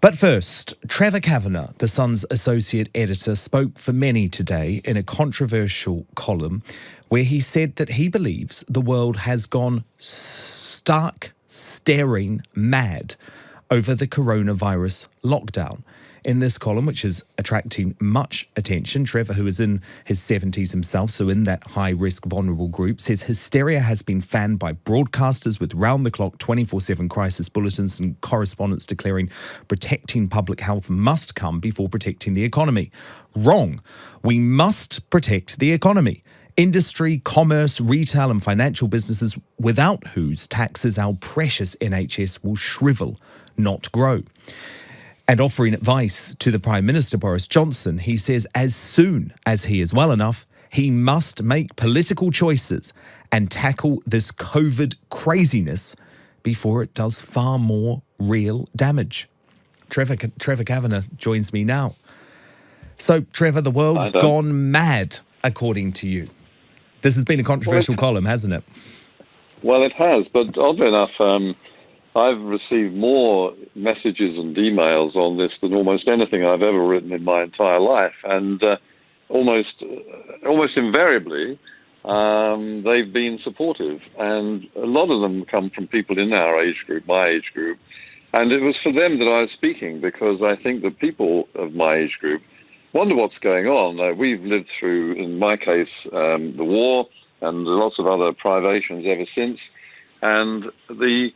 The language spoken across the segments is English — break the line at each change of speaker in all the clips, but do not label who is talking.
But first, Trevor Kavanagh, The Sun's associate editor, spoke for many today in a controversial column where he said that he believes the world has gone stark, staring mad over the coronavirus lockdown. In this column, which is attracting much attention, Trevor, who is in his 70s himself, so in that high-risk vulnerable group, says hysteria has been fanned by broadcasters with round-the-clock 24/7 crisis bulletins and correspondents declaring protecting public health must come before protecting the economy. Wrong. We must protect the economy. Industry, commerce, retail and financial businesses without whose taxes our precious NHS will shrivel, not grow. And offering advice to the Prime Minister, Boris Johnson, he says as soon as he is well enough, he must make political choices and tackle this COVID craziness before it does far more real damage. Trevor Kavanagh joins me now. So, Trevor, the world's gone mad, according to you. This has been a controversial column, hasn't it?
Well, it has, but oddly enough, I've received more messages and emails on this than almost anything I've ever written in my entire life, and almost invariably they've been supportive, and a lot of them come from people in our age group, my age group, and it was for them that I was speaking, because I think that people of my age group wonder what's going on. We've lived through, in my case, the war and lots of other privations ever since, and the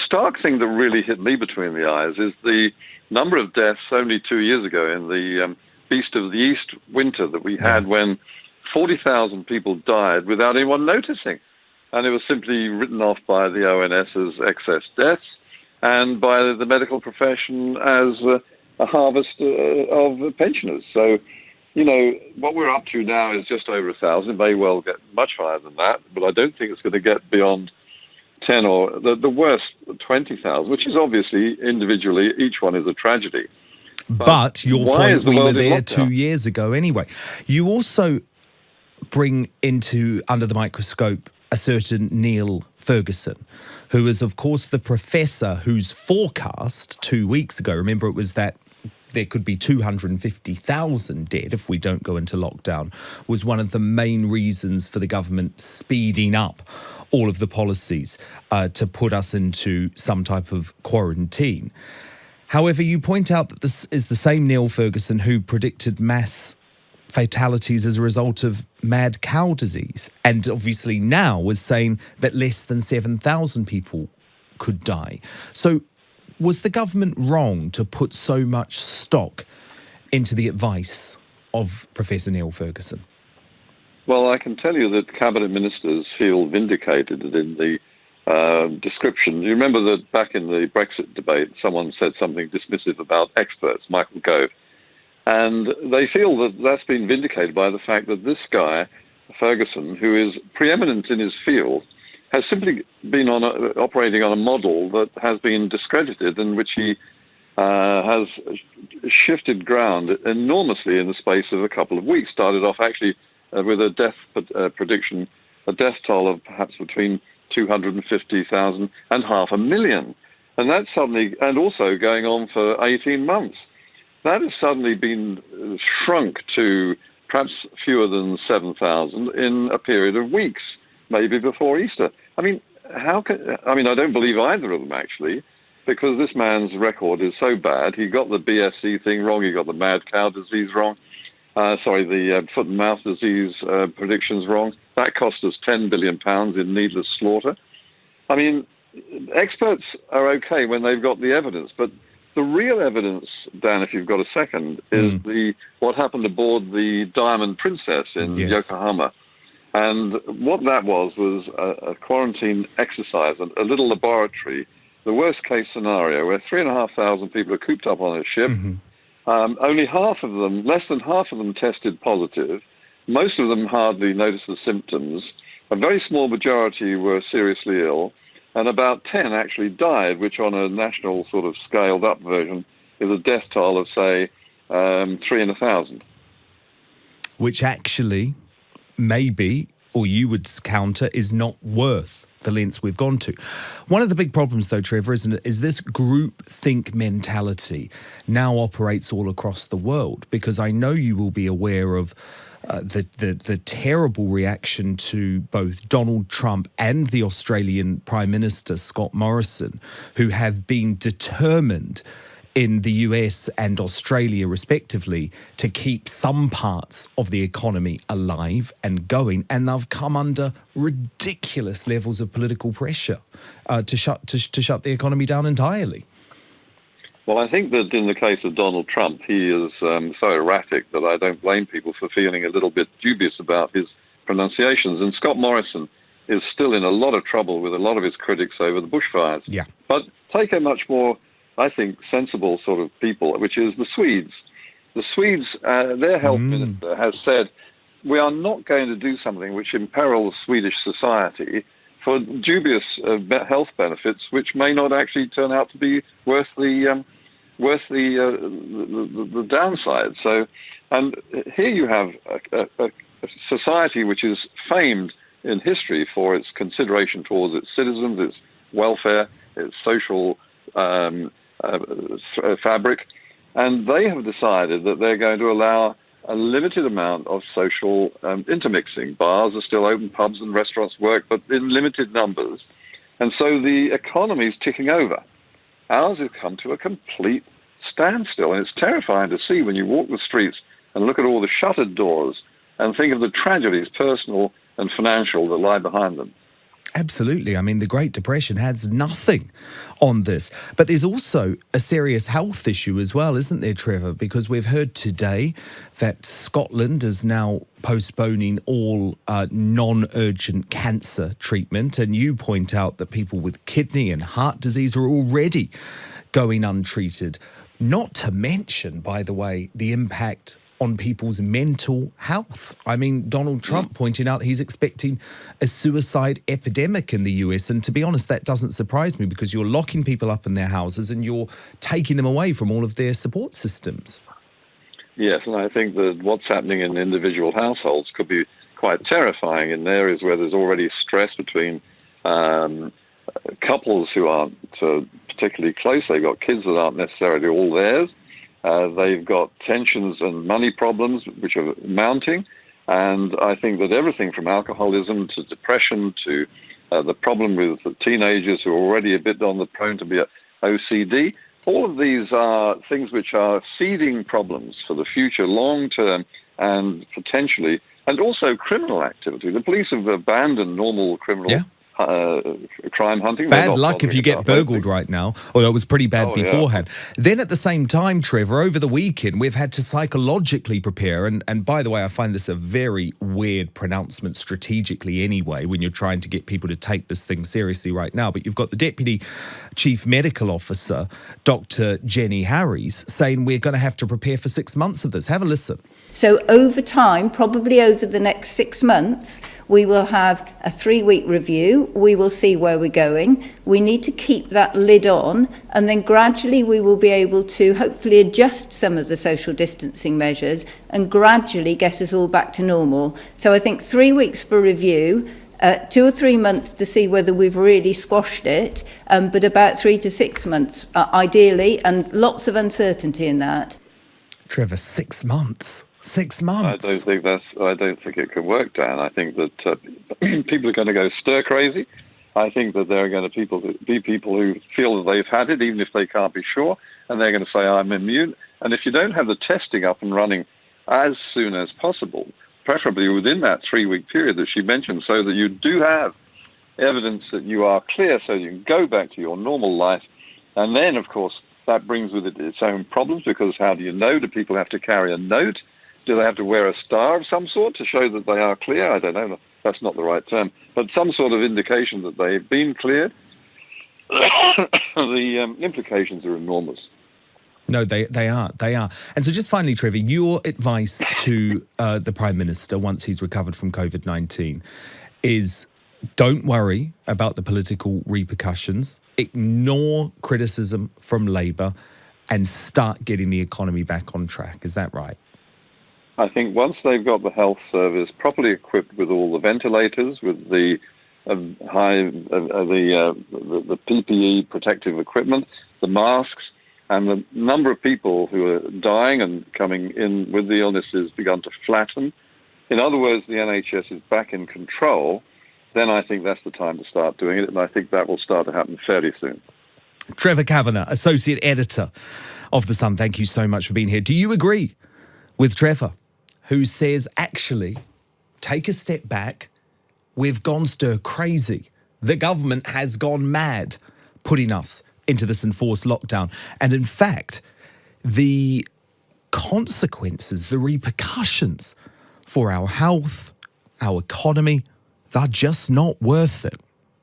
stark thing that really hit me between the eyes is the number of deaths only 2 years ago in the Beast of the East winter that we had, when 40,000 people died without anyone noticing. And it was simply written off by the ONS as excess deaths and by the medical profession as a harvest of pensioners. So, what we're up to now is just over 1,000. It may well get much higher than that, but I don't think it's going to get beyond 10 or the worst 20,000, which is obviously individually, each one is a tragedy.
But your point, we were there 2 years ago anyway. You also bring under the microscope a certain Neil Ferguson, who is, of course, the professor whose forecast 2 weeks ago, remember, it was that there could be 250,000 dead if we don't go into lockdown, was one of the main reasons for the government speeding up all of the policies to put us into some type of quarantine. However, you point out that this is the same Neil Ferguson who predicted mass fatalities as a result of mad cow disease, and obviously now was saying that less than 7,000 people could die. So was the government wrong to put so much stock into the advice of Professor Neil Ferguson?
Well, I can tell you that cabinet ministers feel vindicated in the description. You remember that back in the Brexit debate, someone said something dismissive about experts, Michael Gove, and they feel that that's been vindicated by the fact that this guy, Ferguson, who is preeminent in his field, has simply been operating on a model that has been discredited, in which he has shifted ground enormously in the space of a couple of weeks. Started off actually with a death prediction, a death toll of perhaps between 250,000 and 500,000. And that suddenly, and also going on for 18 months, that has suddenly been shrunk to perhaps fewer than 7,000 in a period of weeks, maybe before Easter. I mean, I don't believe either of them, actually, because this man's record is so bad. He got the BSE thing wrong. He got the mad cow disease wrong. The foot and mouth disease predictions wrong. That cost us £10 billion in needless slaughter. I mean, experts are okay when they've got the evidence, but the real evidence, Dan, if you've got a second, is what happened aboard the Diamond Princess in Yokohama. And what that was a quarantine exercise, a little laboratory, the worst case scenario, where 3,500 people are cooped up on a ship. Only half of them, less than half of them tested positive. Most of them hardly noticed the symptoms. A very small majority were seriously ill, and about 10 actually died, which on a national sort of scaled up version is a death toll of, say, 3 in 1,000.
Which actually, maybe, or you would counter, is not worth the lengths we've gone to. One of the big problems, though, Trevor, isn't it, is this groupthink mentality now operates all across the world, because I know you will be aware of the terrible reaction to both Donald Trump and the Australian Prime Minister, Scott Morrison, who have been determined in the US and Australia, respectively, to keep some parts of the economy alive and going, and they've come under ridiculous levels of political pressure to shut the economy down entirely.
Well, I think that in the case of Donald Trump, he is so erratic that I don't blame people for feeling a little bit dubious about his pronunciations. And Scott Morrison is still in a lot of trouble with a lot of his critics over the bushfires.
Yeah.
But take a much more, I think, sensible sort of people, which is the Swedes. The Swedes, their health minister has said, we are not going to do something which imperils Swedish society for dubious health benefits, which may not actually turn out to be worth the downside. So, and here you have a society which is famed in history for its consideration towards its citizens, its welfare, its social fabric, and they have decided that they're going to allow a limited amount of social intermixing. Bars are still open, pubs and restaurants work, but in limited numbers. And so the economy is ticking over. Ours has come to a complete standstill, and it's terrifying to see when you walk the streets and look at all the shuttered doors and think of the tragedies, personal and financial, that lie behind them.
Absolutely. I mean, the Great Depression has nothing on this. But there's also a serious health issue as well, isn't there, Trevor? Because we've heard today that Scotland is now postponing all non-urgent cancer treatment. And you point out that people with kidney and heart disease are already going untreated. Not to mention, by the way, the impact on people's mental health. I mean, Donald Trump pointing out he's expecting a suicide epidemic in the US. And to be honest, that doesn't surprise me, because you're locking people up in their houses and you're taking them away from all of their support systems.
Yes, and I think that what's happening in individual households could be quite terrifying in areas where there's already stress between couples who aren't particularly close. They've got kids that aren't necessarily all theirs. They've got tensions and money problems which are mounting. And I think that everything from alcoholism to depression to the problem with the teenagers who are already a bit on the prone to be OCD, all of these are things which are seeding problems for the future, long term, and potentially, and also criminal activity. The police have abandoned normal criminal crime hunting.
Bad luck if you get burgled right now, although it was pretty bad beforehand. Yeah. Then at the same time, Trevor, over the weekend, we've had to psychologically prepare. And by the way, I find this a very weird pronouncement strategically anyway, when you're trying to get people to take this thing seriously right now. But you've got the Deputy Chief Medical Officer, Dr. Jenny Harries, saying we're going to have to prepare for 6 months of this. Have a listen.
So over time, probably over the next 6 months, we will have a 3-week review. We will see where we're going. We need to keep that lid on, and then gradually we will be able to hopefully adjust some of the social distancing measures and gradually get us all back to normal. So I think 3 weeks for review, 2 or 3 months to see whether we've really squashed it, but about 3 to 6 months ideally, and lots of uncertainty in that.
Trevor, 6 months. 6 months.
I don't think it can work, Dan. I think that people are going to go stir crazy. I think that there are going to be people who feel that they've had it, even if they can't be sure, and they're going to say, I'm immune. And if you don't have the testing up and running as soon as possible, preferably within that 3-week period that she mentioned, so that you do have evidence that you are clear, so you can go back to your normal life. And then, of course, that brings with it its own problems, because how do you know? Do people have to carry a note? Do they have to wear a star of some sort to show that they are clear? I don't know. That's not the right term. But some sort of indication that they've been cleared. The implications are enormous.
No, they are. And so just finally, Trevor, your advice to the Prime Minister once he's recovered from COVID-19 is don't worry about the political repercussions, ignore criticism from Labour, and start getting the economy back on track. Is that right? I
think once they've got the health service properly equipped with all the ventilators, with the the PPE protective equipment, the masks, and the number of people who are dying and coming in with the illness has begun to flatten. In other words, the NHS is back in control. Then I think that's the time to start doing it, and I think that will start to happen fairly soon.
Trevor Kavanagh, Associate Editor of The Sun, thank you so much for being here. Do you agree with Trevor, who says, actually, take a step back, we've gone stir crazy. The government has gone mad, putting us into this enforced lockdown. And in fact, the consequences, the repercussions for our health, our economy, they're just not worth it.